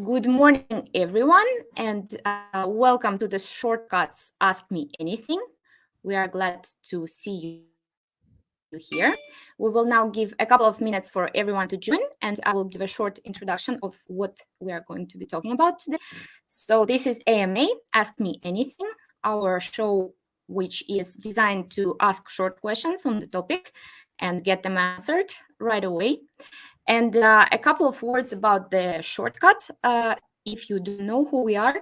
Good morning, everyone, and welcome to the Shortcuts Ask Me Anything. We are glad to see you here. We will now give a couple of minutes for everyone to join, and I will give a short introduction of what we are going to be talking about today. So, this is AMA, Ask Me Anything, our show which is designed to ask short questions on the topic and get them answered right away. And a couple of words about the shortcut. If you don't know who we are,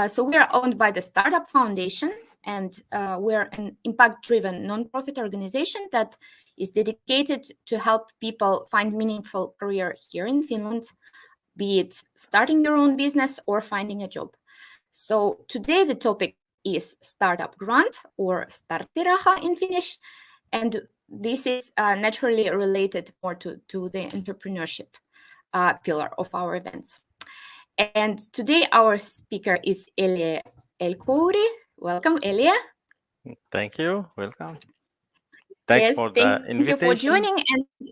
so we are owned by the Startup Foundation, and we're an impact-driven nonprofit organization that is dedicated to help people find meaningful career here in Finland, be it starting your own business or finding a job. So today the topic is startup grant or starttiraha in Finnish, and this is naturally related more to the entrepreneurship pillar of our events. And today our speaker is Elie El-Khouri. Welcome, Elie. Thank you. Welcome. Thanks Yes, for thank the you for invitation. joining. And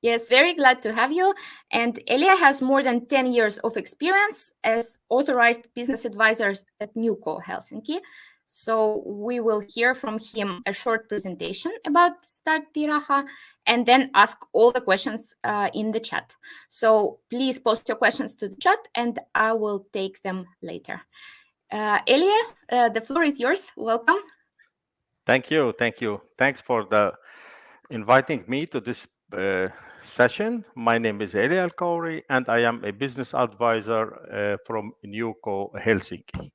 yes, very glad to have you. And Elie has more than 10 years of experience as authorized business advisor at NewCo Helsinki. So we will hear from him a short presentation about starttiraha and then ask all the questions in the chat. So please post your questions to the chat and I will take them later. Elie, the floor is yours. Welcome. Thank you. Thank you. Thanks for the inviting me to this session. My name is El-Khouri and I am a business advisor from NewCo Helsinki.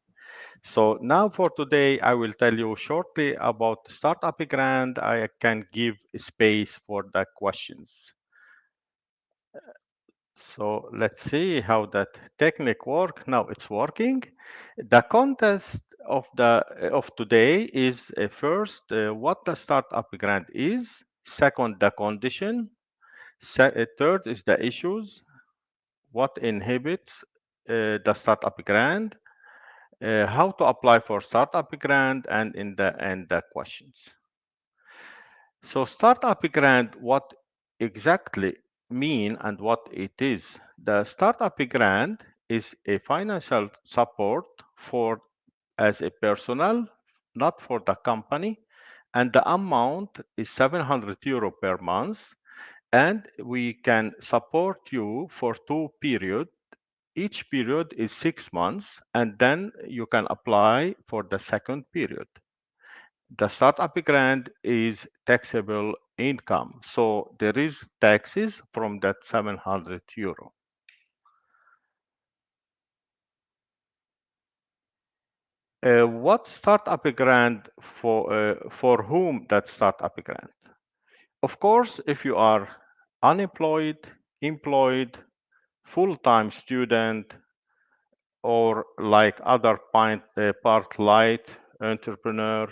So now for today, I will tell you shortly about the Startup Grant. I can give space for the questions. So let's see how that technique work. Now it's working. The contest of today is first what the startup grant is. Second, the condition. Third is the issues. What inhibits the startup grant? How to apply for startup grant, and in the end the questions. So startup grant, what exactly mean and what it is? The startup grant is a financial support for as a personal, not for the company, and the amount is 700 euro per month, and we can support you for 2 periods. Each period is 6 months, and then you can apply for the second period. The startup grant is taxable income, so there is taxes from that 700 euro. What startup grant for whom that startup grant? Of course, if you are unemployed, employed, full-time student, or like other part-light entrepreneur,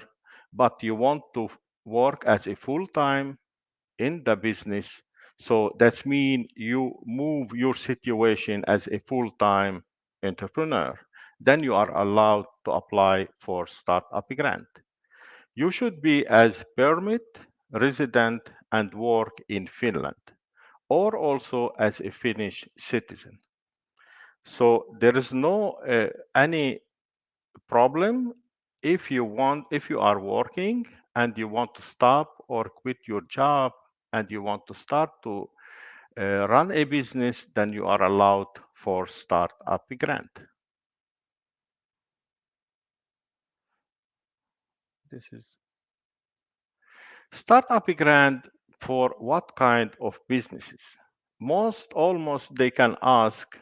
but you want to work as a full-time in the business. So that's mean you move your situation as a full-time entrepreneur. Then you are allowed to apply for startup grant. You should be as permit resident and work in Finland, or also as a Finnish citizen. So there is no any problem if you are working and you want to stop or quit your job and you want to start to run a business, then you are allowed for startup grant. This is startup grant for what kind of businesses? Almost they can ask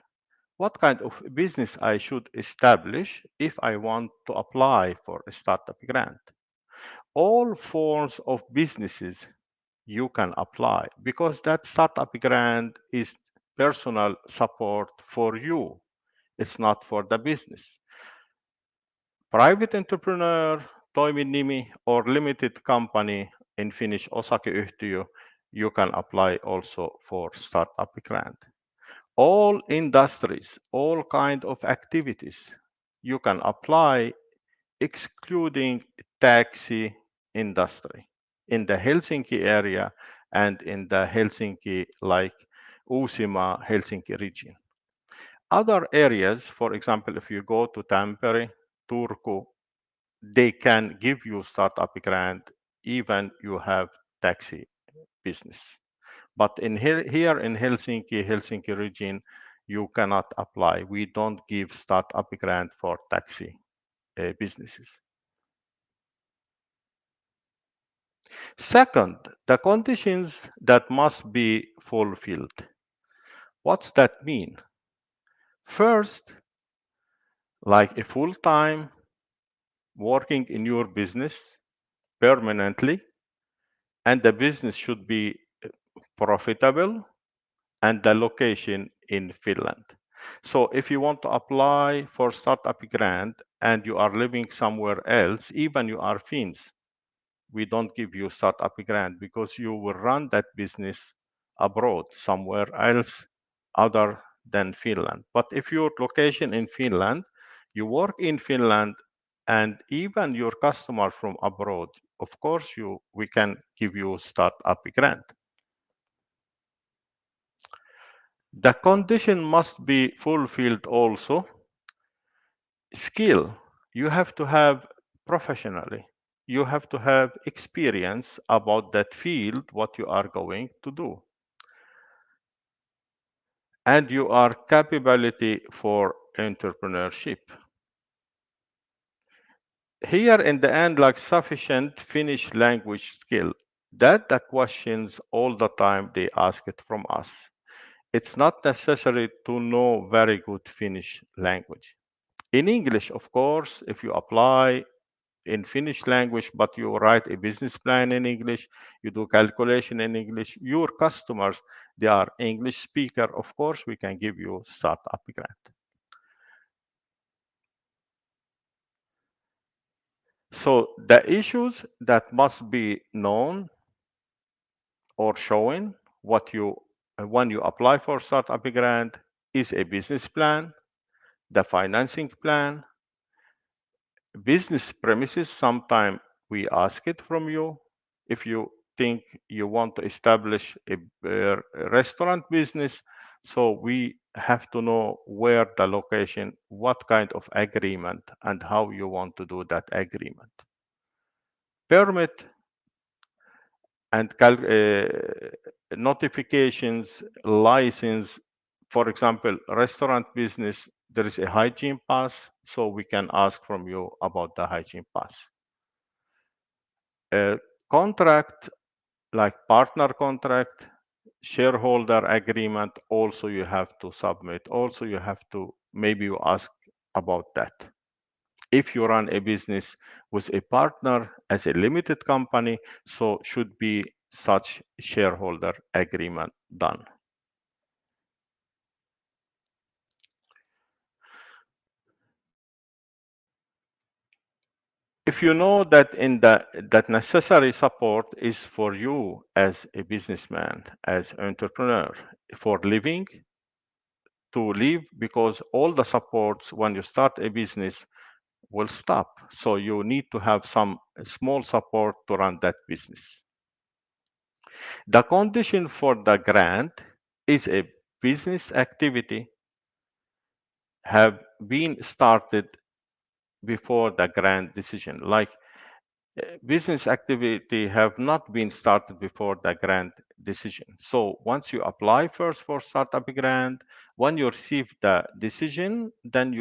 what kind of business I should establish if I want to apply for a startup grant. All forms of businesses you can apply because that startup grant is personal support for you. It's not for the business. Private entrepreneur, toiminimi, or limited company, in Finnish osakeyhtiö, you can apply also for startup grant. All industries, all kind of activities, you can apply, excluding taxi industry in the Helsinki area and in the Helsinki, like Uusimaa, Helsinki region. Other areas, for example, if you go to Tampere, Turku, they can give you startup grant even you have taxi business. But here in Helsinki region, you cannot apply. We don't give startup grant for taxi businesses. Second, the conditions that must be fulfilled. What's that mean? First, like a full-time working in your business permanently, and the business should be profitable, and the location in Finland. So if you want to apply for startup grant and you are living somewhere else, even you are Finns, we don't give you startup grant because you will run that business abroad somewhere else other than Finland. But if your location in Finland, you work in Finland, and even your customer from abroad, of course we can give you startup grant. The condition must be fulfilled also. Skill, you have to have professionally. You have to have experience about that field, what you are going to do. And you are capability for entrepreneurship. Here in the end, like sufficient Finnish language skill. That the questions all the time they ask it from us. It's not necessary to know very good Finnish language. In English, of course, if you apply in Finnish language, but you write a business plan in English, you do calculation in English, your customers, they are English speaker, of course, we can give you startup grant. So the issues that must be known or shown what you when you apply for startup grant is a business plan, the financing plan, business premises. Sometime we ask it from you. If you think you want to establish a restaurant business, so we have to know where the location, what kind of agreement, and how you want to do that agreement. Permit and notifications, license. For example, restaurant business, there is a hygiene pass, so we can ask from you about the hygiene pass. A contract like partner contract, shareholder agreement, also you have to submit. Also, you have to maybe you ask about that. If you run a business with a partner as a limited company, so should be such shareholder agreement done. If you know that that necessary support is for you as a businessman, as entrepreneur, for living, to live, because all the supports when you start a business will stop. So you need to have some small support to run that business. The condition for the grant is a business activity have been started before the grant decision. Like business activity have not been started before the grant decision. So once you apply first for startup grant, when you receive the decision, then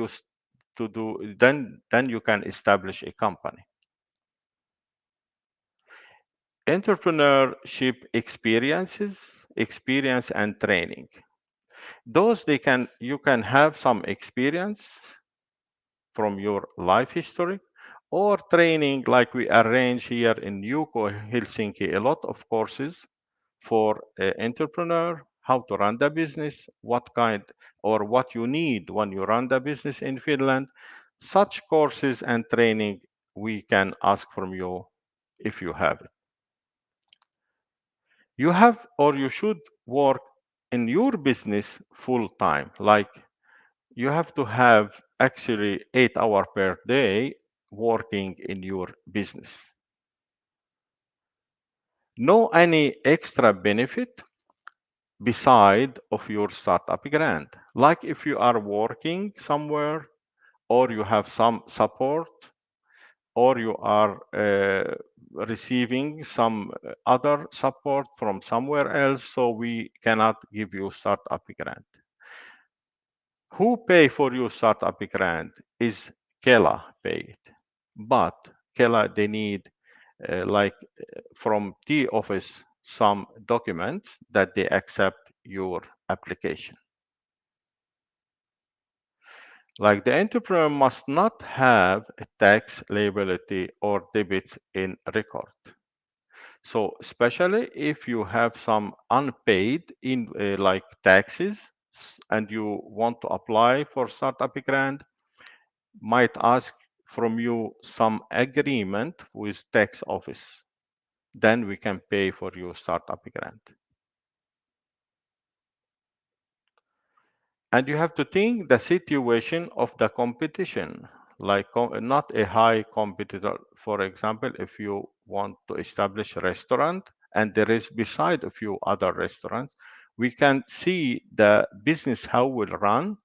then you can establish a company. Entrepreneurship experience and training. Those you can have some experience from your life history or training, like we arrange here in NewCo Helsinki, a lot of courses for an entrepreneur, how to run the business, what kind or what you need when you run the business in Finland. Such courses and training we can ask from you if you have it. You have or you should work in your business full time. Like you have to have actually 8 hours per day working in your business. No any extra benefit beside of your startup grant. Like if you are working somewhere or you have some support or you are receiving some other support from somewhere else, so we cannot give you startup grant. Who pay for your startup grant is Kela pay it, but Kela they need from T office some documents that they accept your application. Like the entrepreneur must not have a tax liability or debits in record. So especially if you have some unpaid in like taxes and you want to apply for startup grant, might ask from you some agreement with tax office. Then we can pay for your startup grant. And you have to think the situation of the competition, like not a high competitor. For example, if you want to establish a restaurant and there is beside a few other restaurants, we can see the business how will run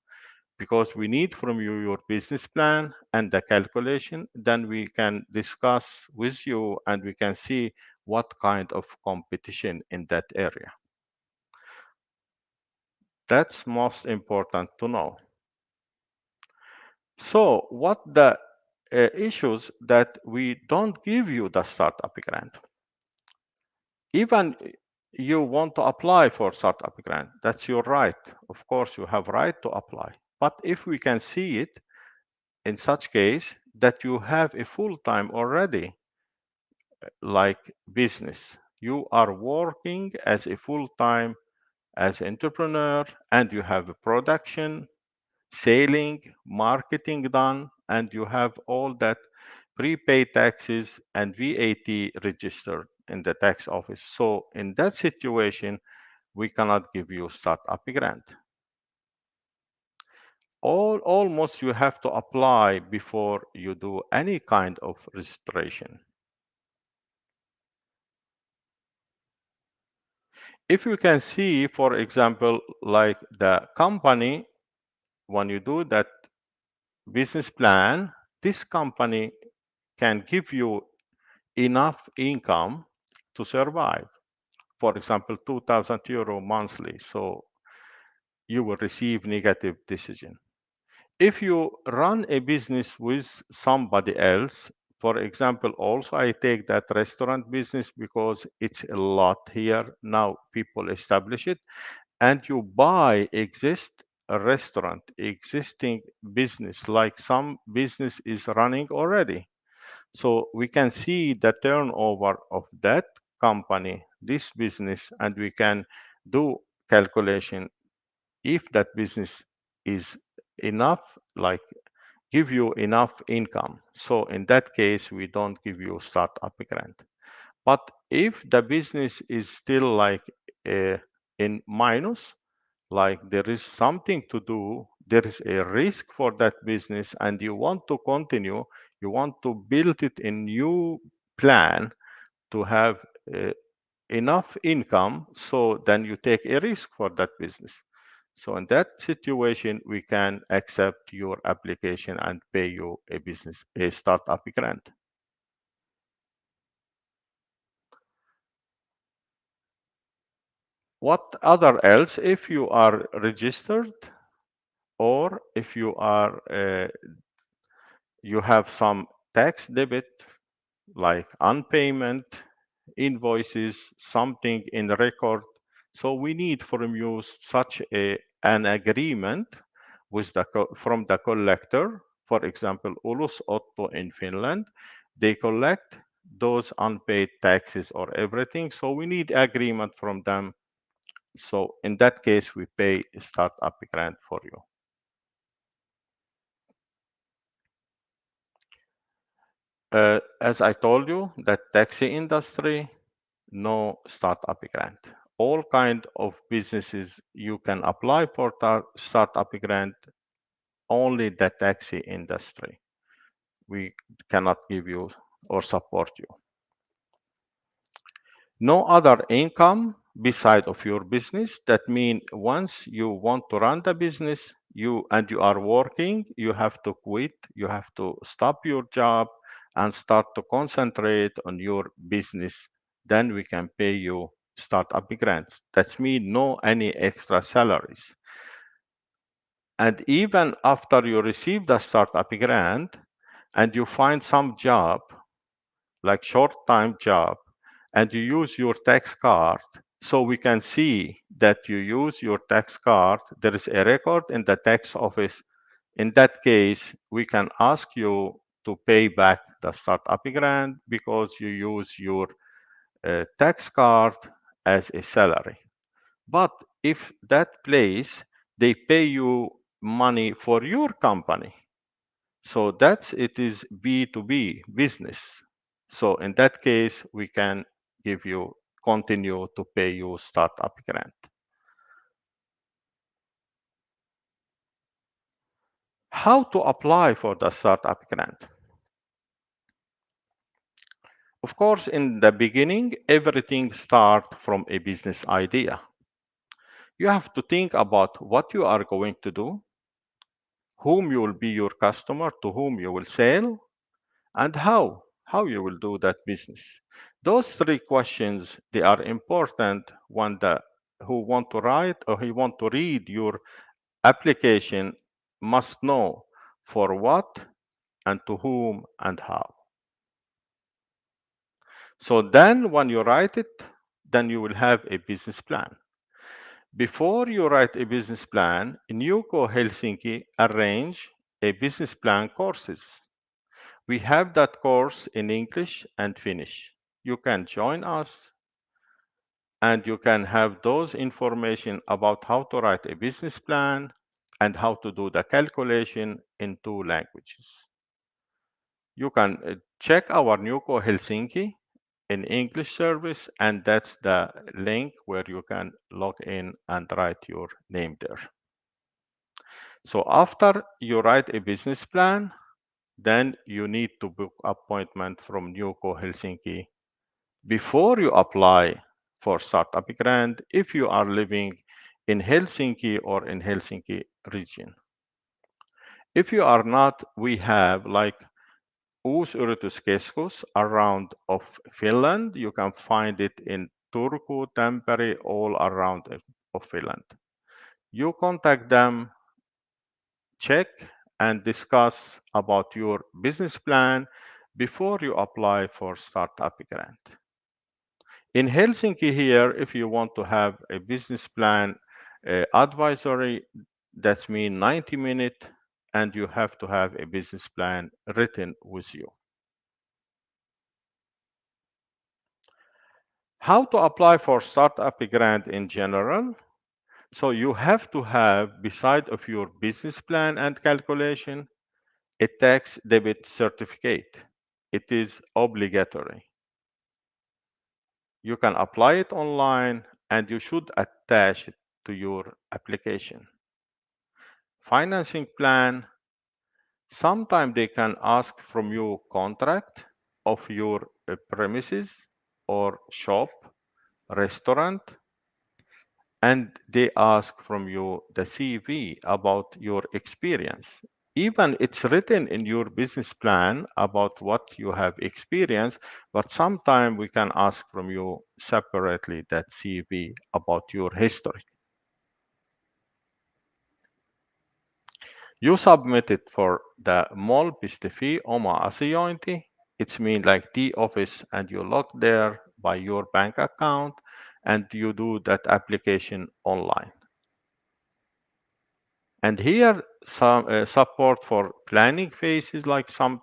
because we need from you your business plan and the calculation. Then we can discuss with you and we can see what kind of competition in that area. That's most important to know. So what the issues that we don't give you the startup grant? Even you want to apply for startup grant, that's your right. Of course, you have right to apply. But if we can see it in such case that you have a full time already, like business, you are working as a full time as entrepreneur and you have a production selling, marketing done, and you have all that prepaid taxes and VAT registered in the tax office. So in that situation, we cannot give you startup grant. Almost you have to apply before you do any kind of registration. If you can see, for example, like the company, when you do that business plan, this company can give you enough income to survive. For example, 2,000 euro monthly. So you will receive negative decision. If you run a business with somebody else, for example, also I take that restaurant business because it's a lot here. Now people establish it and you buy a restaurant, existing business, like some business is running already. So we can see the turnover of that company, this business, and we can do calculation if that business is enough, like give you enough income. So in that case, we don't give you startup grant. But if the business is still like in minus, like there is something to do, there is a risk for that business and you want to continue, you want to build it in new plan to have uh, enough income, so then you take a risk for that business. So in that situation we can accept your application and pay you a startup grant. What other else if you are registered or if you are you have some tax debit like unpayment, invoices, something in the record. So we need from you such an agreement with from the collector. For example, Otto in Finland, they collect those unpaid taxes or everything. So we need agreement from them. So in that case, we pay a startup grant for you. As I told you, that taxi industry, no startup grant. All kind of businesses you can apply for startup grant, only the taxi industry. We cannot give you or support you. No other income beside of your business. That means once you want to run the business, you are working, you have to quit, you have to stop your job and start to concentrate on your business. Then we can pay you startup grants. That's mean no any extra salaries. And even after you receive the startup grant and you find some job, like short-time job, and you use your tax card, so we can see that you use your tax card, there is a record in the tax office. In that case, we can ask you to pay back the startup grant because you use your tax card as a salary. But if that place, they pay you money for your company, so that's it is B2B business. So in that case, we can give you continue to pay you startup grant. How to apply for the startup grant? Of course, in the beginning, everything starts from a business idea. You have to think about what you are going to do, whom you will be your customer, to whom you will sell, and how you will do that business. Those three questions, they are important when the who want to write or who want to read your application must know for what and to whom and how. So then when you write it, then you will have a business plan. Before you write a business plan, NewCo Helsinki arrange a business plan courses. We have that course in English and Finnish. You can join us and you can have those information about how to write a business plan and how to do the calculation in two languages. You can check our NewCo Helsinki in English service, and that's the link where you can log in and write your name there. So after you write a business plan, then you need to book appointment from NewCo Helsinki before you apply for startup grant if you are living in Helsinki or in Helsinki region. If you are not, we have like Uusyrityskeskus around of Finland. You can find it in Turku, Tampere, all around of Finland. You contact them, check and discuss about your business plan before you apply for startup grant. In Helsinki here, if you want to have a business plan advisory, that's mean 90-minute, and you have to have a business plan written with you. How to apply for startup grant in general? So you have to have, beside of your business plan and calculation, a tax debit certificate. It is obligatory. You can apply it online and you should attach it to your application. Financing plan, sometimes they can ask from you contract of your premises or shop, restaurant, and they ask from you the CV about your experience. Even it's written in your business plan about what you have experienced, but sometimes we can ask from you separately that CV about your history. You submit it for the MOL-pistefi oma asiointi. It's mean like the office and you log there by your bank account and you do that application online. And here some support for planning phases, like some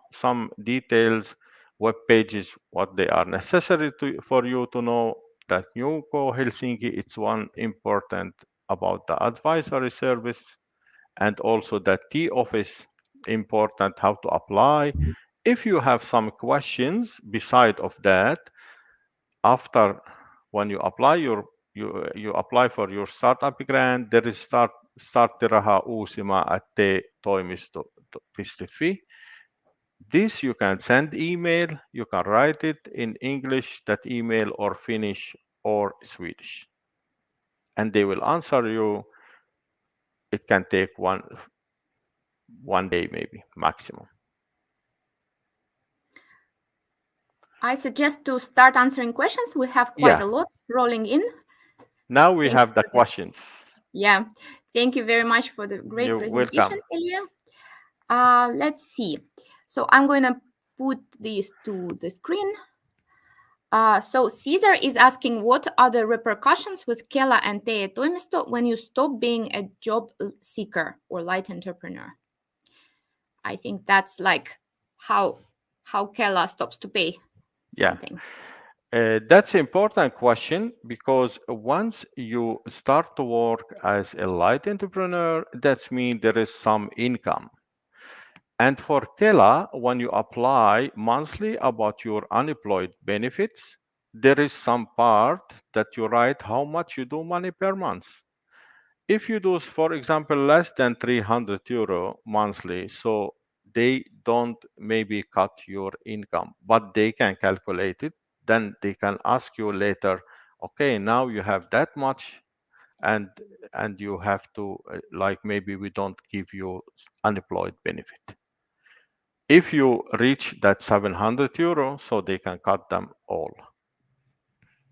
details, web pages, what they are necessary for you to know. That NewCo Helsinki, it's one important about the advisory service, and also that T office important how to apply. If you have some questions beside of that, after when you apply you apply for your startup grant, there is starttiraha uusima at te-toimisto.fi. This you can send email, you can write it in English, that email, or Finnish or Swedish. and they will answer you. It can take one day maybe maximum. I suggest to start answering questions. We have quite Yeah, a lot rolling in. now we Thank you have the for the, questions. yeah. Thank you very much for the great You're presentation, welcome. Elia. Let's see. So I'm going to put this to the screen. So Caesar is asking, what are the repercussions with Kela and TE Toimisto when you stop being a job seeker or light entrepreneur? I think that's like how Kela stops to pay Yeah. something. That's an important question because once you start to work as a light entrepreneur, that means there is some income. And for Kela, when you apply monthly about your unemployed benefits, there is some part that you write how much you do money per month. If you do, for example, less than 300 euro monthly, so they don't maybe cut your income, but they can calculate it. Then they can ask you later, okay, now you have that much, and you have to like maybe we don't give you unemployed benefit. If you reach that 700 euro, so they can cut them all.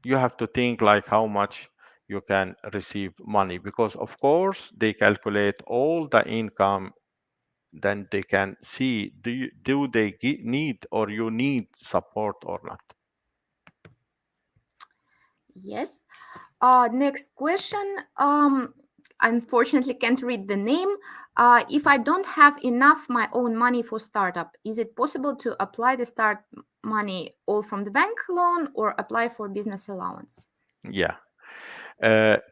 You have to think like how much you can receive money, because of course they calculate all the income, then they can see do they need or you need support or not. Yes. Next question. Unfortunately, can't read the name. If I don't have enough my own money for startup, is it possible to apply the start money all from the bank loan or apply for business allowance? Yeah.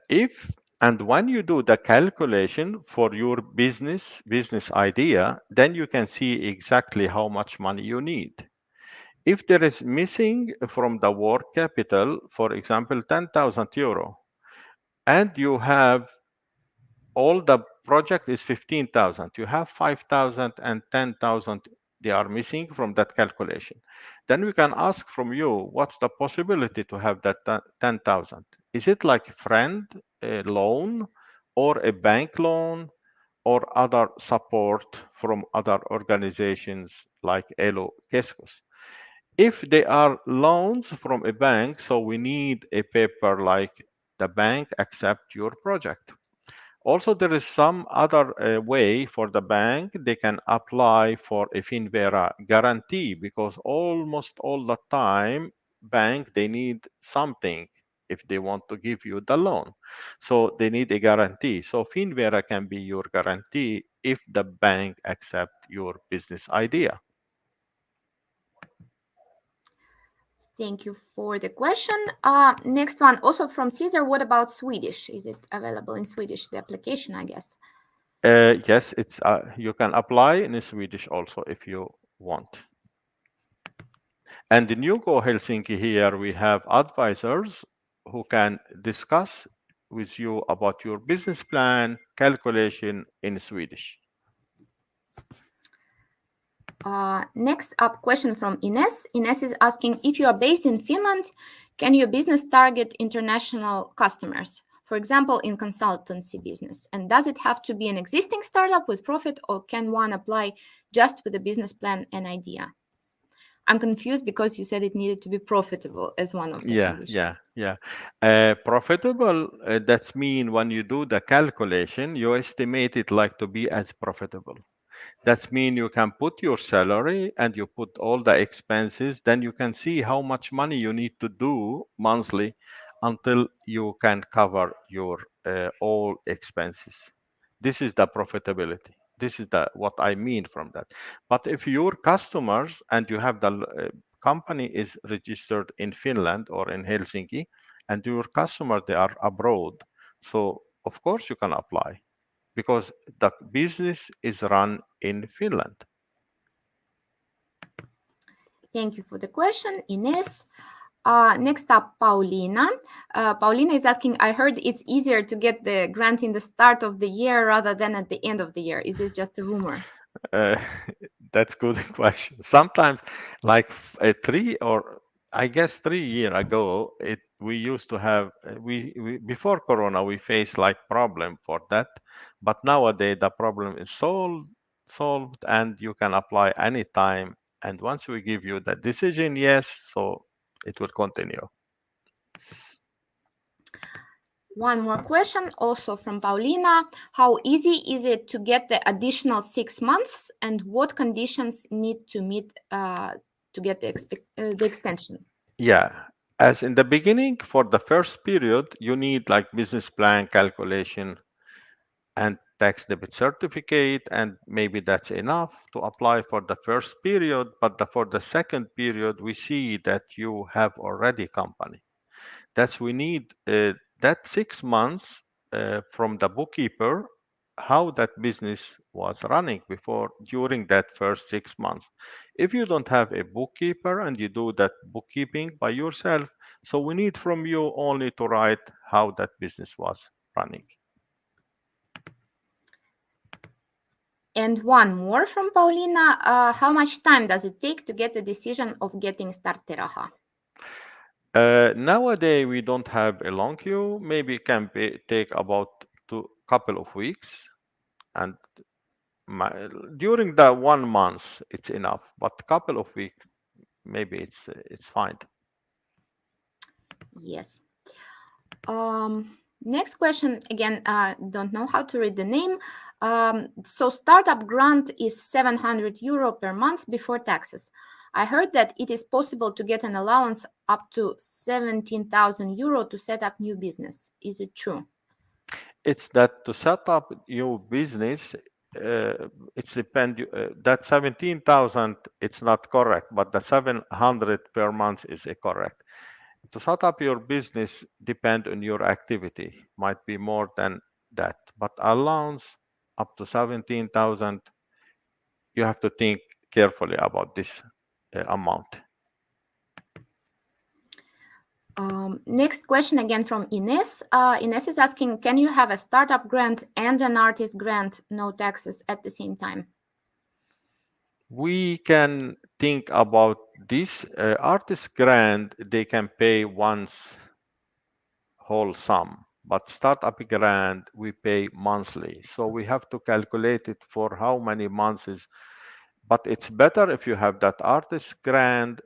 If and when you do the calculation for your business idea, then you can see exactly how much money you need. If there is missing from the work capital, for example, 10,000 euro, and you have all the project is 15,000, you have 5,000 and 10,000 they are missing from that calculation, then we can ask from you what's the possibility to have that 10,000. Is it like a friend a loan or a bank loan or other support from other organizations like Elo Keskus? If they are loans from a bank, so we need a paper like the bank accept your project. Also, there is some other way for the bank. They can apply for a Finvera guarantee, because almost all the time, bank they need something if they want to give you the loan. So they need a guarantee. So Finvera can be your guarantee if the bank accept your business idea. Thank you for the question. Next one, also from Caesar. What about Swedish? Is it available in Swedish, the application, I guess? Yes, it's you can apply in Swedish also if you want. And in NewCo Helsinki here, we have advisors who can discuss with you about your business plan calculation in Swedish. Next up, question from Ines. Ines is asking, if you are based in Finland, can your business target international customers? For example, in consultancy business. And does it have to be an existing startup with profit, or can one apply just with a business plan and idea? I'm confused because you said it needed to be profitable as one of the Yeah, conditions. yeah, yeah. Profitable, that's mean when you do the calculation, you estimate it like to be as profitable. That means you can put your salary and you put all the expenses, then you can see how much money you need to do monthly until you can cover your all expenses. This is the profitability. This is the what I mean from that. But if your customers and you have the company is registered in Finland or in Helsinki, and your customer they are abroad, so of course you can apply because the business is run in Finland. Thank you for the question, Ines. Next up, Paulina. Paulina is asking, I heard it's easier to get the grant in the start of the year rather than at the end of the year. Is this just a rumor? Uh, that's good question. Sometimes, like 3 or I guess 3 years ago, we used to have we before Corona we faced like problem for that, but nowadays the problem is solved and you can apply anytime. And once we give you the decision, yes, so it will continue. One more question, also from Paulina. How easy is it to get the additional 6 months, and what conditions need to meet to get the extension? Yeah. As in the beginning, for the first period, you need like business plan calculation and tax debit certificate, and maybe that's enough to apply for the first period. But for the second period, we see that you have already company. That's we need that 6 months from the bookkeeper, how that business was running before during that first 6 months. If you don't have a bookkeeper and you do that bookkeeping by yourself, so we need from you only to write how that business was running. And one more from Paulina. How much time does it take to get the decision of getting starttiraha? Nowadays, we don't have a long queue. Maybe it can take about two couple of weeks, and during the 1 month, it's enough. But couple of weeks, maybe it's fine. Yes. Next question, again, don't know how to read the name. So startup grant is 700 euro per month before taxes. I heard that it is possible to get an allowance up to 17,000 euro to set up new business. Is it true? It's that to set up your business, it's depend. That 17,000, it's not correct, but the 700 per month is correct. To set up your business depend on your activity. Might be more than that, but allowance up to 17,000. You have to think carefully about this amount. Next question again from Ines. Ines is asking, can you have a startup grant and an artist grant, no taxes at the same time? We can think about this. Artist grant, they can pay once whole sum, but startup grant, we pay monthly. So we have to calculate it for how many months. But it's better if you have that artist grant,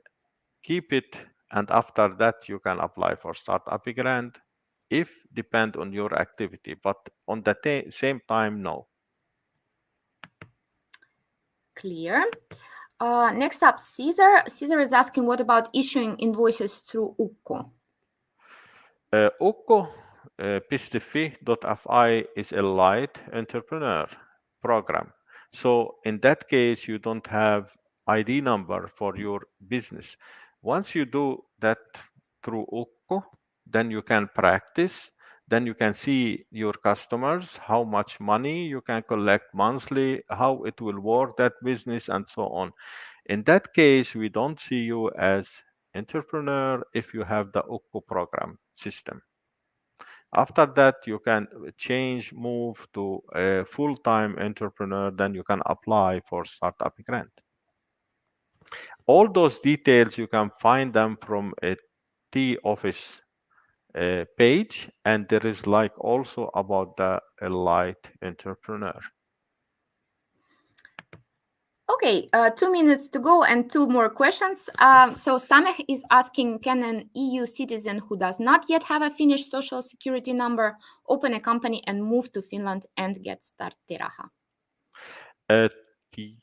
keep it, and after that you can apply for startup grant if depend on your activity, but on the same time, no. Clear. Next up, Caesar. Caesar is asking, what about issuing invoices through UCO? UCO Pistifi.fi is a light entrepreneur program. So in that case, you don't have ID number for your business. Once you do that through UCO, then you can practice. Then you can see your customers, how much money you can collect monthly, how it will work that business, and so on. In that case, we don't see you as entrepreneur if you have the UCO program system. After that, you can move to a full-time entrepreneur, then you can apply for startup grant. All those details, you can find them from a T office page, and there is like also about the light entrepreneur. Okay, 2 minutes to go and two more questions. So Sameh is asking, can an EU citizen who does not yet have a Finnish social security number open a company and move to Finland and get starttiraha? The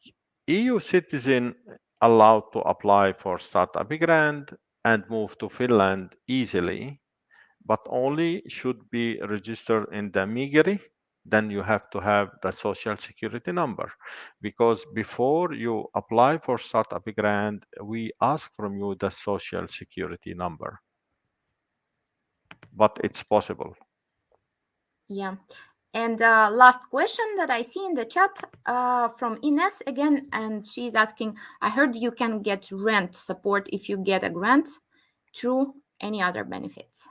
EU citizen allowed to apply for startup grant and move to Finland easily, but only should be registered in the Migri. Then you have to have the social security number, because before you apply for startup grant, we ask from you the social security number. But it's possible. Yeah. And last question that I see in the chat from Ines again, and she's asking, I heard you can get rent support if you get a grant. True? Any other benefits?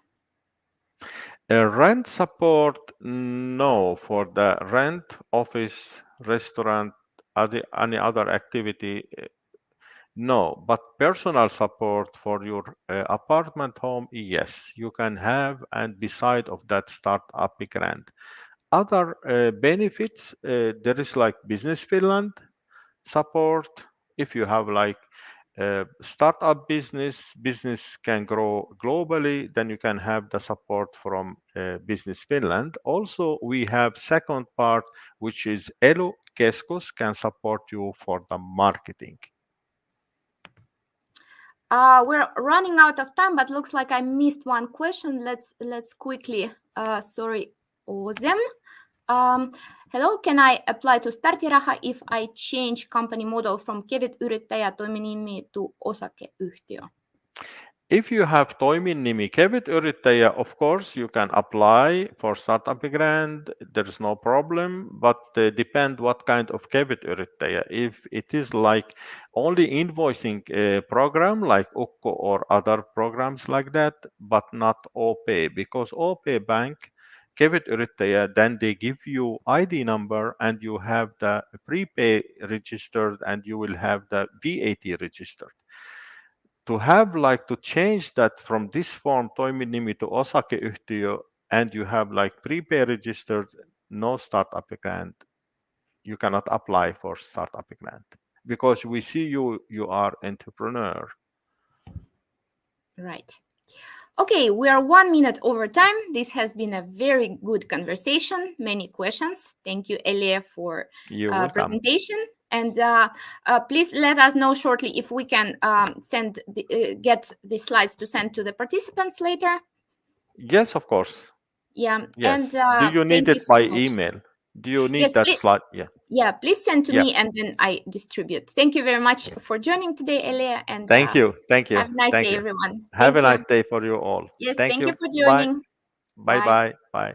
Rent support, no. For the rent, office, restaurant, any other activity, No, but personal support for your apartment home, yes, you can have, and beside of that startup grant. Other benefits, there is like Business Finland support. If you have like startup business can grow globally, then you can have the support from Business Finland. Also, we have second part, which is Elo Keskus can support you for the marketing. We're running out of time, but looks like I missed one question. Let's quickly. Sorry, Ozem. Hello, can I apply to starttiraha if I change company model from kevyt yrittäjä toiminimi to osakeyhtiö? If you have toiminimi kevyt yrittäjä, of course you can apply for startup grant. There is no problem, but depend what kind of kevyt yrittäjä. If it is like only invoicing program like Ukko or other programs like that, but not OP, because OP Bank kevyt yrittäjä, then they give you ID number and you have the prepay registered and you will have the VAT registered. To have like to change that from this form toiminimi to osakeyhtiö and you have like prepay registered, no startup grant, you cannot apply for startup grant because we see you are entrepreneur. Right. Okay, we are 1 minute over time. This has been a very good conversation. Many questions. Thank you, Elie, for presentation. And please let us know shortly if we can get the slides to send to the participants later. Yes, of course. Yeah. Yes. And do you need it by email? Do you need that slide? Yeah. Yeah, please send to me and then I distribute. Thank you very much for joining today, Elie. And thank you. Have a nice day, everyone. Have a nice day for you all. Yes, Thank thank you you for joining. Bye. Bye. Bye.